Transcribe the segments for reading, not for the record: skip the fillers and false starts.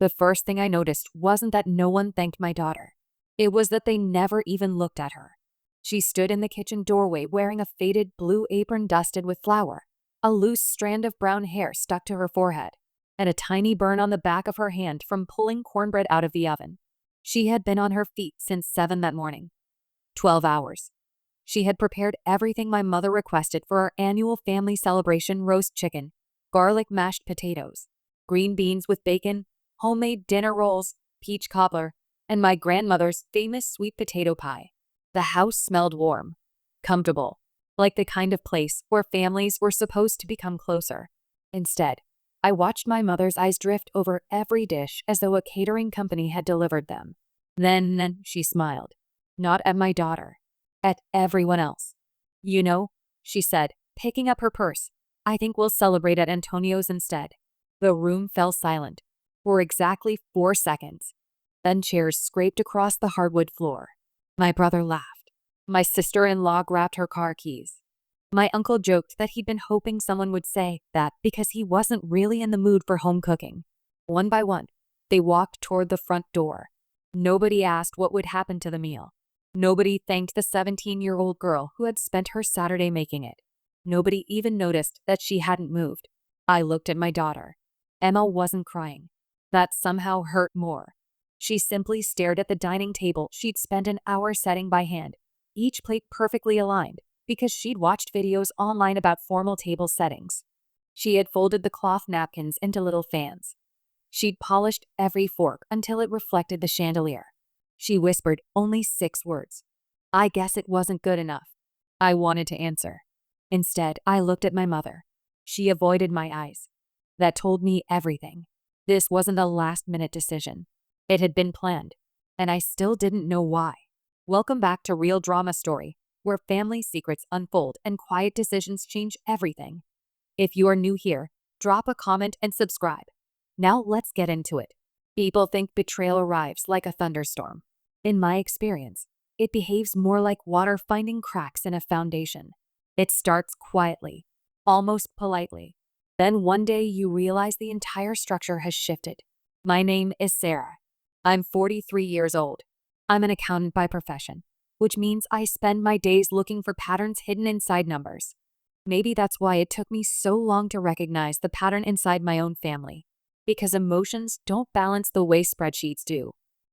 The first thing I noticed wasn't that no one thanked my daughter. It was that they never even looked at her. She stood in the kitchen doorway wearing a faded blue apron dusted with flour, a loose strand of brown hair stuck to her forehead, and a tiny burn on the back of her hand from pulling cornbread out of the oven. She had been on her feet since 7 that morning. 12 hours. She had prepared everything my mother requested for our annual family celebration: roast chicken, garlic mashed potatoes, green beans with bacon, homemade dinner rolls, peach cobbler, and my grandmother's famous sweet potato pie. The house smelled warm, comfortable, like the kind of place where families were supposed to become closer. Instead, I watched my mother's eyes drift over every dish as though a catering company had delivered them. Then she smiled. Not at my daughter, at everyone else. "You know," she said, picking up her purse, "I think we'll celebrate at Antonio's instead." The room fell silent for exactly 4 seconds. Then chairs scraped across the hardwood floor. My brother laughed. My sister-in-law grabbed her car keys. My uncle joked that he'd been hoping someone would say that because he wasn't really in the mood for home cooking. One by one, they walked toward the front door. Nobody asked what would happen to the meal. Nobody thanked the 17-year-old girl who had spent her Saturday making it. Nobody even noticed that she hadn't moved. I looked at my daughter. Emma wasn't crying. That somehow hurt more. She simply stared at the dining table she'd spent an hour setting by hand, each plate perfectly aligned, because she'd watched videos online about formal table settings. She had folded the cloth napkins into little fans. She'd polished every fork until it reflected the chandelier. She whispered only 6 words. "I guess it wasn't good enough." I wanted to answer. Instead, I looked at my mother. She avoided my eyes. That told me everything. This wasn't a last-minute decision. It had been planned, and I still didn't know why. Welcome back to Real Drama Story, where family secrets unfold and quiet decisions change everything. If you are new here, drop a comment and subscribe. Now let's get into it. People think betrayal arrives like a thunderstorm. In my experience, it behaves more like water finding cracks in a foundation. It starts quietly, almost politely. Then one day you realize the entire structure has shifted. My name is Sarah. I'm 43 years old. I'm an accountant by profession, which means I spend my days looking for patterns hidden inside numbers. Maybe that's why it took me so long to recognize the pattern inside my own family. Because emotions don't balance the way spreadsheets do.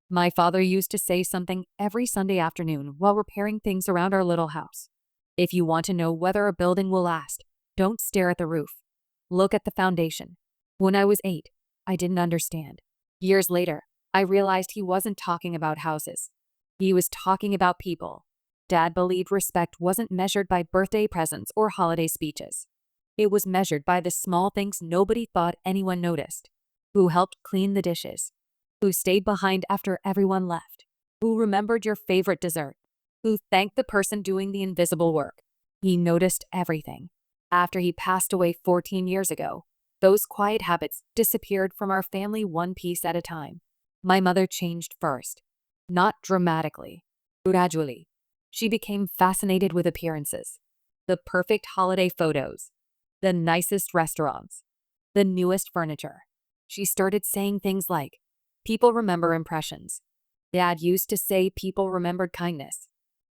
My father used to say something every Sunday afternoon while repairing things around our little house. If you want to know whether a building will last, don't stare at the roof. Look at the foundation. When I was 8, I didn't understand. Years later, I realized he wasn't talking about houses. He was talking about people. Dad believed respect wasn't measured by birthday presents or holiday speeches. It was measured by the small things nobody thought anyone noticed. Who helped clean the dishes? Who stayed behind after everyone left? Who remembered your favorite dessert? Who thanked the person doing the invisible work? He noticed everything. After he passed away 14 years ago, those quiet habits disappeared from our family one piece at a time. My mother changed first. Not dramatically. Gradually. She became fascinated with appearances. The perfect holiday photos. The nicest restaurants. The newest furniture. She started saying things like, "People remember impressions." Dad used to say people remembered kindness.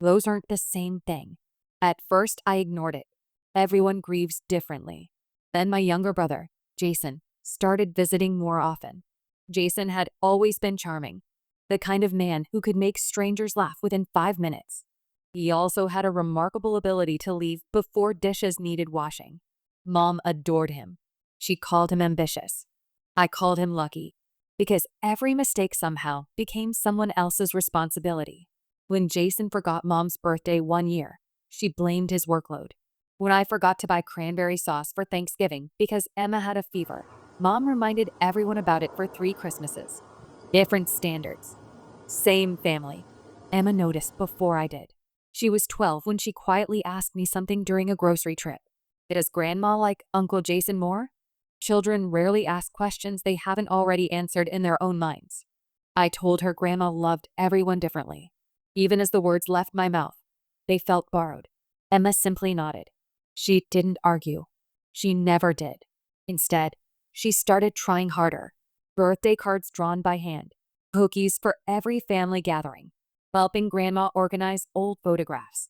Those aren't the same thing. At first, I ignored it. Everyone grieves differently. Then my younger brother, Jason, started visiting more often. Jason had always been charming, the kind of man who could make strangers laugh within 5 minutes. He also had a remarkable ability to leave before dishes needed washing. Mom adored him. She called him ambitious. I called him lucky, because every mistake somehow became someone else's responsibility. When Jason forgot Mom's birthday one year, she blamed his workload. When I forgot to buy cranberry sauce for Thanksgiving because Emma had a fever, Mom reminded everyone about it for 3 Christmases. Different standards. Same family. Emma noticed before I did. She was 12 when she quietly asked me something during a grocery trip. Does Grandma like Uncle Jason more? Children rarely ask questions they haven't already answered in their own minds. I told her Grandma loved everyone differently. Even as the words left my mouth, they felt borrowed. Emma simply nodded. She didn't argue. She never did. Instead, she started trying harder. birthday cards drawn by hand, cookies for every family gathering, helping Grandma organize old photographs,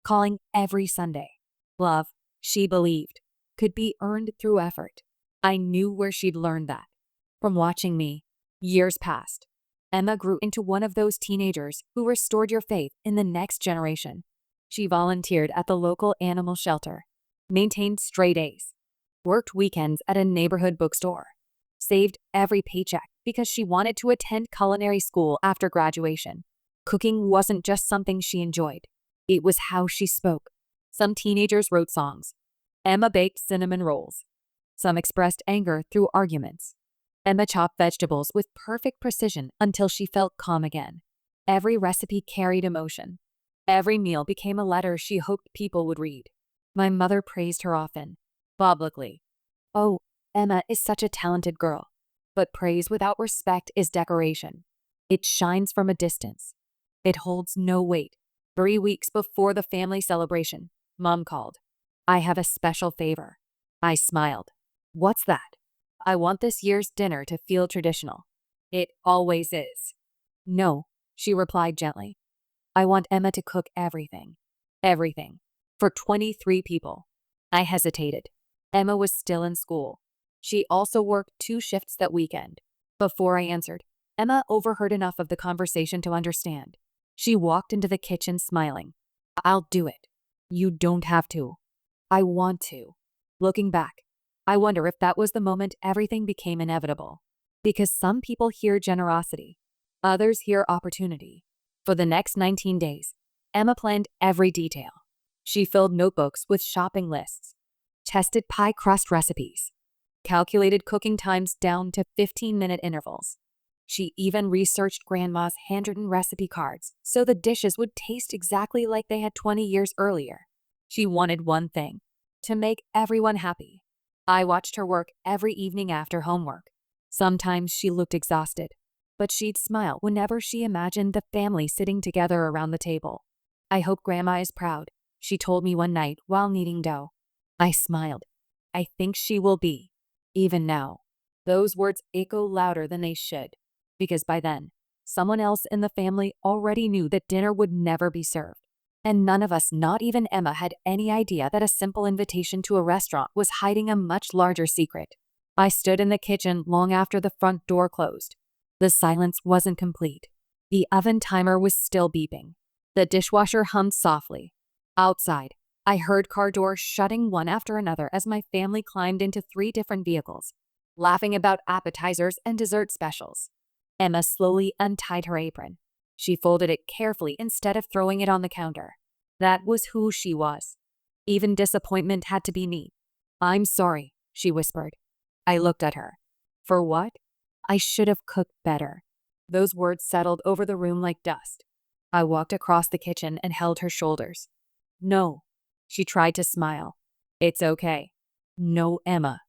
calling every Sunday. Love, she believed, could be earned through effort. I knew where she'd learned that. From watching me. Years passed. Emma grew into one of those teenagers who restored your faith in the next generation. She volunteered at the local animal shelter, maintained stray days, worked weekends at a neighborhood bookstore, saved every paycheck because she wanted to attend culinary school after graduation. Cooking wasn't just something she enjoyed. It was how she spoke. Some teenagers wrote songs. Emma baked cinnamon rolls. Some expressed anger through arguments. Emma chopped vegetables with perfect precision until she felt calm again. Every recipe carried emotion. Every meal became a letter she hoped people would read. My mother praised her often, publicly. Oh, Emma is such a talented girl. But praise without respect is decoration. It shines from a distance. It holds no weight. 3 weeks before the family celebration, Mom called. I have a special favor. I smiled. What's that? I want this year's dinner to feel traditional. It always is. No, she replied gently. I want Emma to cook everything. Everything. For 23 people. I hesitated. Emma was still in school. She also worked 2 shifts that weekend. Before I answered, Emma overheard enough of the conversation to understand. She walked into the kitchen smiling. I'll do it. You don't have to. I want to. Looking back, I wonder if that was the moment everything became inevitable. Because some people hear generosity. Others hear opportunity. For the next 19 days, Emma planned every detail. She filled notebooks with shopping lists, tested pie crust recipes, calculated cooking times down to 15-minute intervals. She even researched Grandma's handwritten recipe cards so the dishes would taste exactly like they had 20 years earlier. She wanted one thing: to make everyone happy. I watched her work every evening after homework. Sometimes she looked exhausted, but she'd smile whenever she imagined the family sitting together around the table. I hope Grandma is proud, she told me one night while kneading dough. I smiled. I think she will be. Even now. Those words echo louder than they should, because by then, someone else in the family already knew that dinner would never be served. And none of us, not even Emma, had any idea that a simple invitation to a restaurant was hiding a much larger secret. I stood in the kitchen long after the front door closed. The silence wasn't complete. The oven timer was still beeping. The dishwasher hummed softly. Outside, I heard car doors shutting one after another as my family climbed into 3 different vehicles, laughing about appetizers and dessert specials. Emma slowly untied her apron. She folded it carefully instead of throwing it on the counter. That was who she was. Even disappointment had to be neat. I'm sorry, she whispered. I looked at her. For what? I should have cooked better. Those words settled over the room like dust. I walked across the kitchen and held her shoulders. No. She tried to smile. It's okay. No, Emma.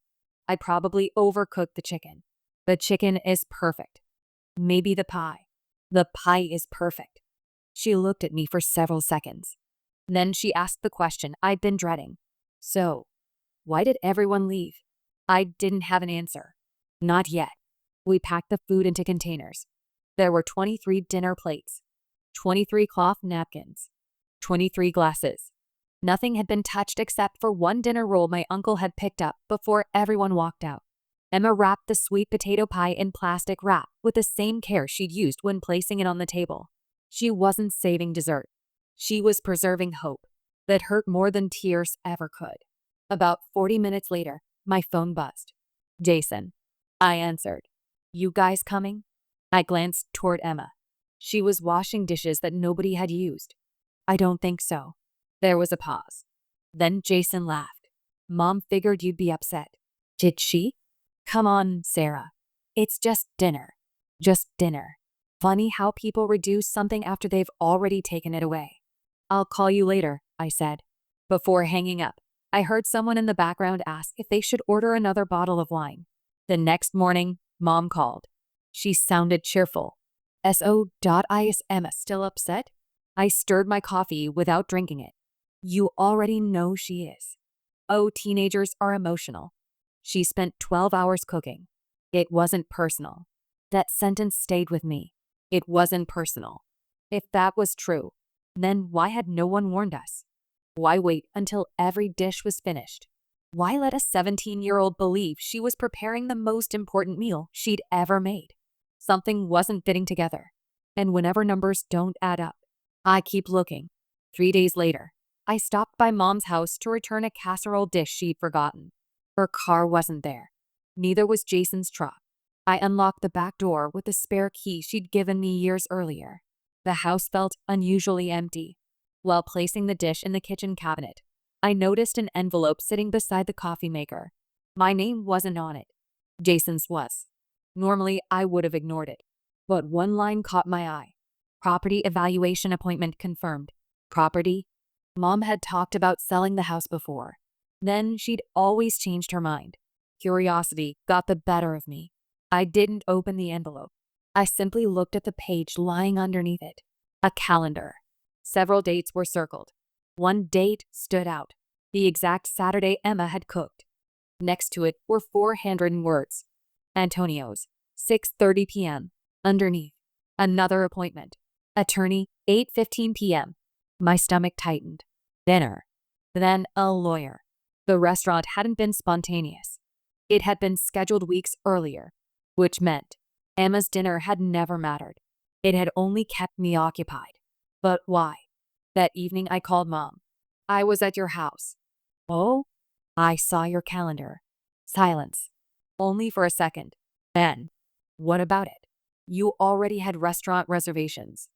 I probably overcooked the chicken. The chicken is perfect. Maybe the pie. The pie is perfect. She looked at me for several seconds. Then she asked the question I'd been dreading. So, why did everyone leave? I didn't have an answer. Not yet. We packed the food into containers. There were 23 dinner plates, 23 cloth napkins, 23 glasses. Nothing had been touched except for one dinner roll my uncle had picked up before everyone walked out. Emma wrapped the sweet potato pie in plastic wrap with the same care she'd used when placing it on the table. She wasn't saving dessert. She was preserving hope that hurt more than tears ever could. About 40 minutes later, my phone buzzed. Jason. I answered. You guys coming? I glanced toward Emma. She was washing dishes that nobody had used. I don't think so. There was a pause. Then Jason laughed. Mom figured you'd be upset. Did she? Come on, Sarah. It's just dinner. Just dinner. Funny how people reduce something after they've already taken it away. I'll call you later, I said. Before hanging up, I heard someone in the background ask if they should order another bottle of wine. The next morning, Mom called. She sounded cheerful. Is Emma still upset? I stirred my coffee without drinking it. You already know she is. Oh, teenagers are emotional. She spent 12 hours cooking. It wasn't personal. That sentence stayed with me. It wasn't personal. If that was true, then why had no one warned us? Why wait until every dish was finished? Why let a 17-year-old believe she was preparing the most important meal she'd ever made? Something wasn't fitting together. And whenever numbers don't add up, I keep looking. 3 days later, I stopped by Mom's house to return a casserole dish she'd forgotten. Her car wasn't there. Neither was Jason's truck. I unlocked the back door with the spare key she'd given me years earlier. The house felt unusually empty. While placing the dish in the kitchen cabinet, I noticed an envelope sitting beside the coffee maker. My name wasn't on it. Jason's was. Normally, I would have ignored it. But one line caught my eye. Property evaluation appointment confirmed. Property? Mom had talked about selling the house before. Then she'd always changed her mind. Curiosity got the better of me. I didn't open the envelope. I simply looked at the page lying underneath it. A calendar. Several dates were circled. One date stood out. The exact Saturday Emma had cooked. Next to it were 4 handwritten words. Antonio's, 6:30 p.m. Underneath, another appointment. Attorney, 8:15 p.m. My stomach tightened. Dinner. Then a lawyer. The restaurant hadn't been spontaneous. It had been scheduled weeks earlier, which meant Emma's dinner had never mattered. It had only kept me occupied. But why? That evening I called Mom. I was at your house. Oh? I saw your calendar. Silence. Only for a second. Then, what about it? You already had restaurant reservations.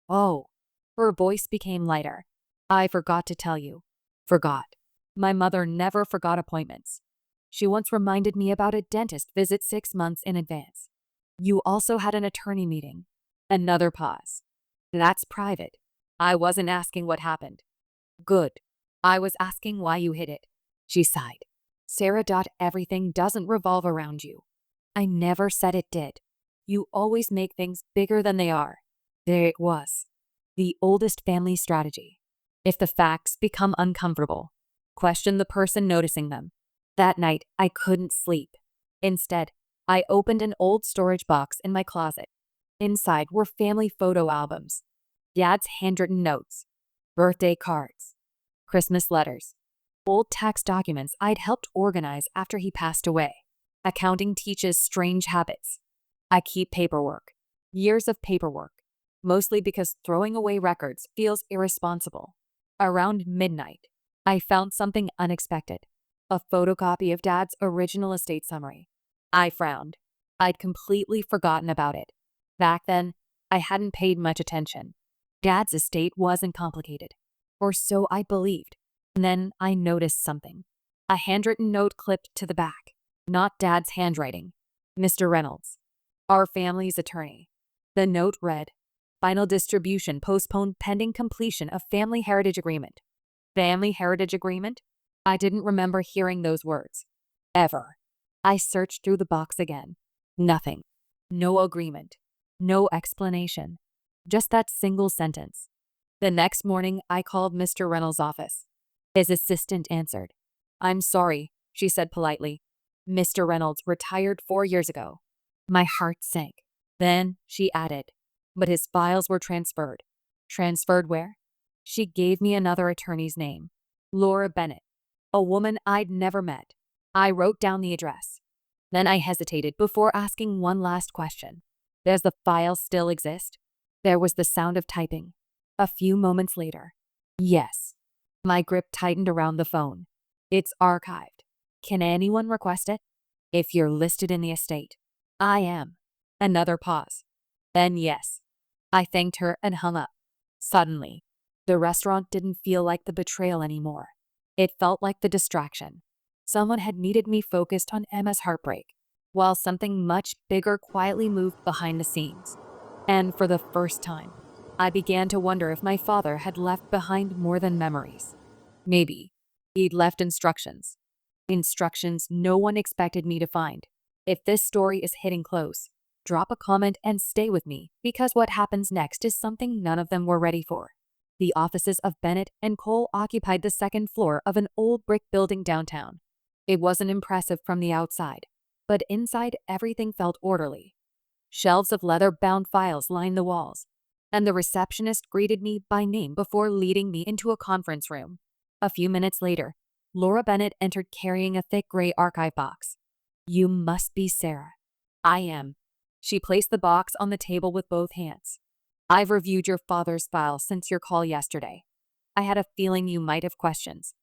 Oh. Her voice became lighter. I forgot to tell you. Forgot. My mother never forgot appointments. She once reminded me about a dentist visit 6 months in advance. You also had an attorney meeting. Another pause. That's private. I wasn't asking what happened. Good. I was asking why you hid it. She sighed. Sarah. Everything doesn't revolve around you. I never said it did. You always make things bigger than they are. There it was. The oldest family strategy. If the facts become uncomfortable, question the person noticing them. That night, I couldn't sleep. Instead, I opened an old storage box in my closet. Inside were family photo albums, Dad's handwritten notes, birthday cards, Christmas letters, old tax documents I'd helped organize after he passed away. Accounting teaches strange habits. I keep paperwork, years of paperwork, mostly because throwing away records feels irresponsible. Around midnight, I found something unexpected. A photocopy of Dad's original estate summary. I frowned. I'd completely forgotten about it. Back then, I hadn't paid much attention. Dad's estate wasn't complicated, or so I believed. Then I noticed something. A handwritten note clipped to the back. Not Dad's handwriting. Mr. Reynolds, our family's attorney. The note read, "Final distribution postponed pending completion of family heritage agreement." Family heritage agreement? I didn't remember hearing those words. Ever. I searched through the box again. Nothing. No agreement. No explanation. Just that single sentence. The next morning, I called Mr. Reynolds' office. His assistant answered. "I'm sorry," she said politely. "Mr. Reynolds retired 4 years ago." My heart sank. Then she added, "But his files were transferred." Transferred where? She gave me another attorney's name. Laura Bennett. A woman I'd never met. I wrote down the address. Then I hesitated before asking one last question. Does the file still exist? There was the sound of typing. A few moments later. Yes. My grip tightened around the phone. It's archived. Can anyone request it? If you're listed in the estate. I am. Another pause. Then yes. I thanked her and hung up. Suddenly, the restaurant didn't feel like the betrayal anymore. It felt like the distraction. Someone had needed me focused on Emma's heartbreak, while something much bigger quietly moved behind the scenes. And for the first time, I began to wonder if my father had left behind more than memories. Maybe he'd left instructions. Instructions no one expected me to find. If this story is hitting close, drop a comment and stay with me, because what happens next is something none of them were ready for. The offices of Bennett and Cole occupied the second floor of an old brick building downtown. It wasn't impressive from the outside. but inside everything felt orderly. Shelves of leather-bound files lined the walls, and the receptionist greeted me by name before leading me into a conference room. A few minutes later, Laura Bennett entered carrying a thick gray archive box. "You must be Sarah." "I am." She placed the box on the table with both hands. "I've reviewed your father's file since your call yesterday. I had a feeling you might have questions."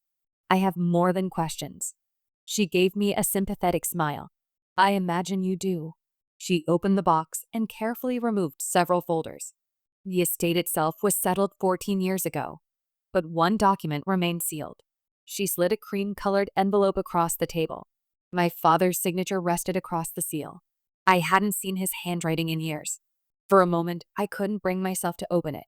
"I have more than questions." She gave me a sympathetic smile. "I imagine you do." She opened the box and carefully removed several folders. The estate itself was settled 14 years ago, but one document remained sealed. She slid a cream-colored envelope across the table. My father's signature rested across the seal. I hadn't seen his handwriting in years. For a moment, I couldn't bring myself to open it.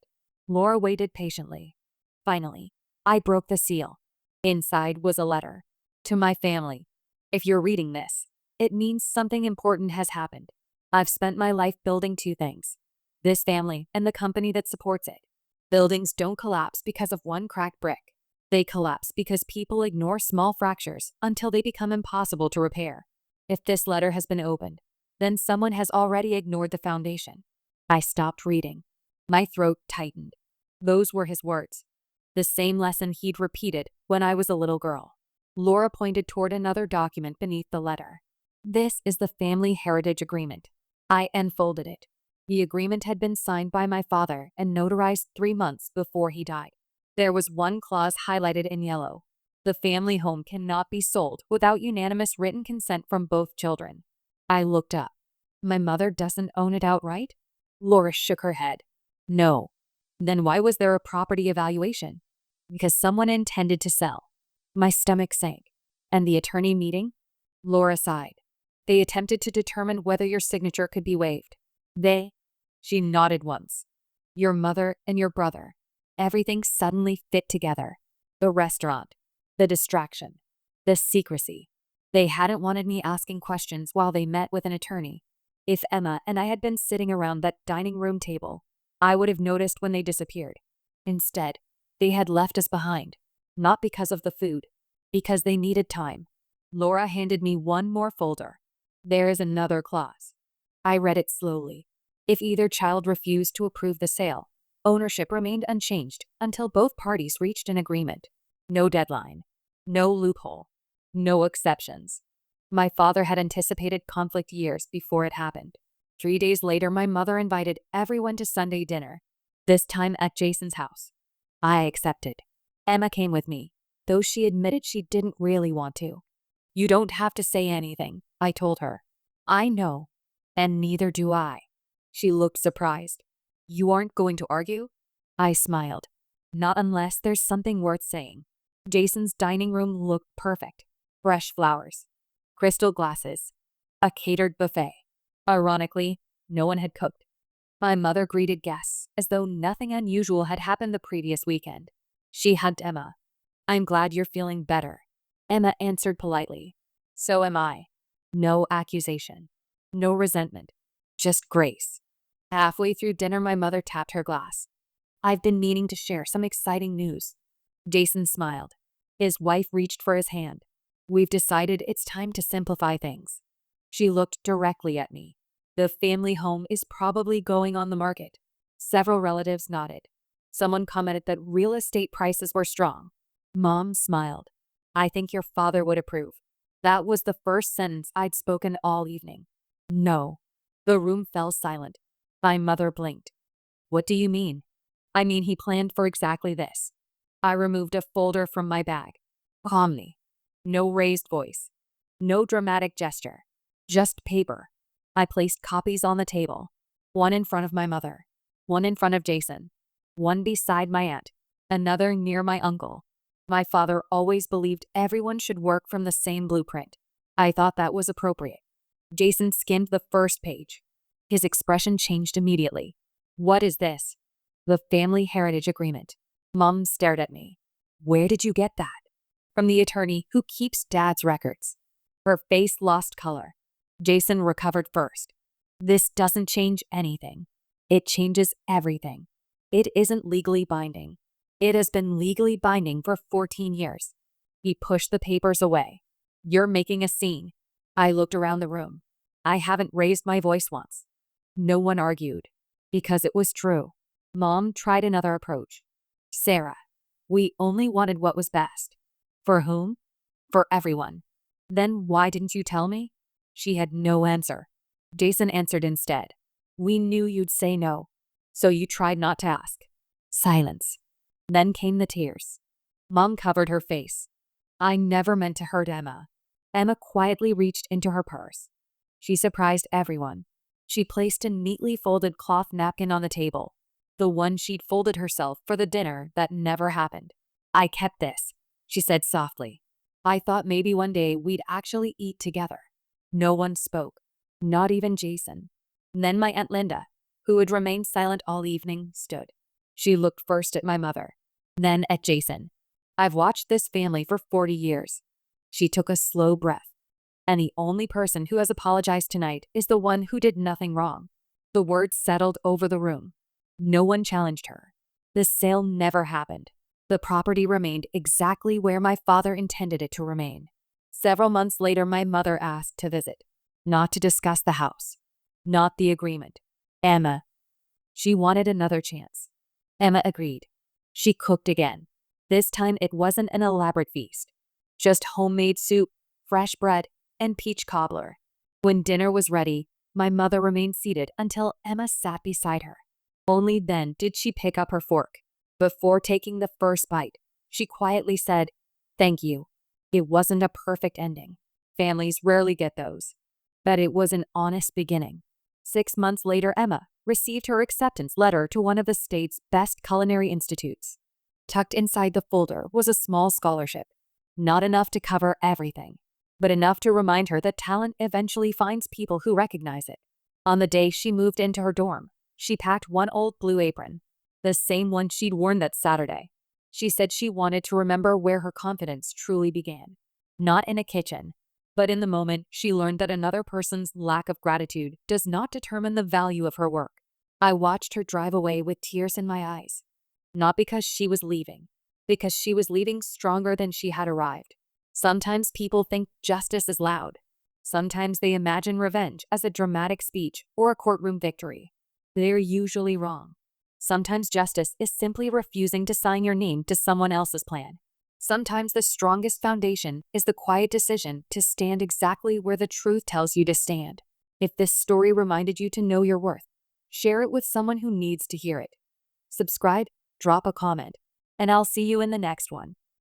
Laura waited patiently. Finally, I broke the seal. Inside was a letter. "To my family. If you're reading this, it means something important has happened. I've spent my life building two things: this family and the company that supports it. Buildings don't collapse because of one cracked brick. They collapse because people ignore small fractures until they become impossible to repair. If this letter has been opened, then someone has already ignored the foundation." I stopped reading. My throat tightened. Those were his words. The same lesson he'd repeated when I was a little girl. Laura pointed toward another document beneath the letter. "This is the Family Heritage Agreement." I unfolded it. The agreement had been signed by my father and notarized 3 months before he died. There was one clause highlighted in yellow. "The family home cannot be sold without unanimous written consent from both children." I looked up. "My mother doesn't own it outright?" Laura shook her head. "No." "Then why was there a property evaluation?" "Because someone intended to sell." My stomach sank. "And the attorney meeting?" Laura sighed. "They attempted to determine whether your signature could be waived." "They?" She nodded once. "Your mother and your brother." Everything suddenly fit together. The restaurant, the distraction, the secrecy. They hadn't wanted me asking questions while they met with an attorney. If Emma and I had been sitting around that dining room table, I would have noticed when they disappeared. Instead, they had left us behind. Not because of the food, because they needed time. Laura handed me one more folder. "There is another clause." I read it slowly. If either child refused to approve the sale, ownership remained unchanged until both parties reached an agreement. No deadline. No loophole. No exceptions. My father had anticipated conflict years before it happened. 3 days later, my mother invited everyone to Sunday dinner, this time at Jason's house. I accepted. Emma came with me, though she admitted she didn't really want to. "You don't have to say anything," I told her. "I know, and neither do I." She looked surprised. "You aren't going to argue?" I smiled. "Not unless there's something worth saying." Jason's dining room looked perfect. Fresh flowers, crystal glasses, a catered buffet. Ironically, no one had cooked. My mother greeted guests as though nothing unusual had happened the previous weekend. She hugged Emma. "I'm glad you're feeling better." Emma answered politely. "So am I." No accusation. No resentment. Just grace. Halfway through dinner, my mother tapped her glass. "I've been meaning to share some exciting news." Jason smiled. His wife reached for his hand. "We've decided it's time to simplify things." She looked directly at me. "The family home is probably going on the market." Several relatives nodded. Someone commented that real estate prices were strong. Mom smiled. "I think your father would approve." That was the first sentence I'd spoken all evening. "No." The room fell silent. My mother blinked. "What do you mean?" "I mean he planned for exactly this." I removed a folder from my bag. Calmly. No raised voice. No dramatic gesture. Just paper. I placed copies on the table. One in front of my mother. One in front of Jason. One beside my aunt. Another near my uncle. My father always believed everyone should work from the same blueprint. I thought that was appropriate. Jason skimmed the first page. His expression changed immediately. "What is this?" "The Family Heritage Agreement." Mom stared at me. "Where did you get that?" "From the attorney who keeps Dad's records." Her face lost color. Jason recovered first. "This doesn't change anything. It changes everything. It isn't legally binding. It has been legally binding for 14 years. He pushed the papers away. "You're making a scene." I looked around the room. I haven't raised my voice once. No one argued. Because it was true. Mom tried another approach. Sarah, we only wanted what was best. For whom? For everyone. Then why didn't you tell me? She had no answer. Jason answered instead. We knew you'd say no, so you tried not to ask. Silence. Then came the tears. Mom covered her face. I never meant to hurt Emma. Emma quietly reached into her purse. She surprised everyone. She placed a neatly folded cloth napkin on the table, the one she'd folded herself for the dinner that never happened. I kept this, she said softly. I thought maybe one day we'd actually eat together. No one spoke, not even Jason. Then my Aunt Linda, who had remained silent all evening, stood. She looked first at my mother, then at Jason. I've watched this family for 40 years. She took a slow breath. And the only person who has apologized tonight is the one who did nothing wrong. The words settled over the room. No one challenged her. The sale never happened. The property remained exactly where my father intended it to remain. Several months later, my mother asked to visit, not to discuss the house, not the agreement. Emma. She wanted another chance. Emma agreed. She cooked again. This time it wasn't an elaborate feast. Just homemade soup, fresh bread, and peach cobbler. When dinner was ready, my mother remained seated until Emma sat beside her. Only then did she pick up her fork. Before taking the first bite, she quietly said, "Thank you." It wasn't a perfect ending. Families rarely get those. But it was an honest beginning. 6 months later, Emma received her acceptance letter to one of the state's best culinary institutes. Tucked inside the folder was a small scholarship. Not enough to cover everything, but enough to remind her that talent eventually finds people who recognize it. On the day she moved into her dorm, she packed one old blue apron, the same one she'd worn that Saturday. She said she wanted to remember where her confidence truly began. Not in a kitchen, but in the moment she learned that another person's lack of gratitude does not determine the value of her work. I watched her drive away with tears in my eyes. Not because she was leaving, because she was leaving stronger than she had arrived. Sometimes people think justice is loud. Sometimes they imagine revenge as a dramatic speech or a courtroom victory. They're usually wrong. Sometimes justice is simply refusing to sign your name to someone else's plan. Sometimes the strongest foundation is the quiet decision to stand exactly where the truth tells you to stand. If this story reminded you to know your worth, share it with someone who needs to hear it. Subscribe, drop a comment, and I'll see you in the next one.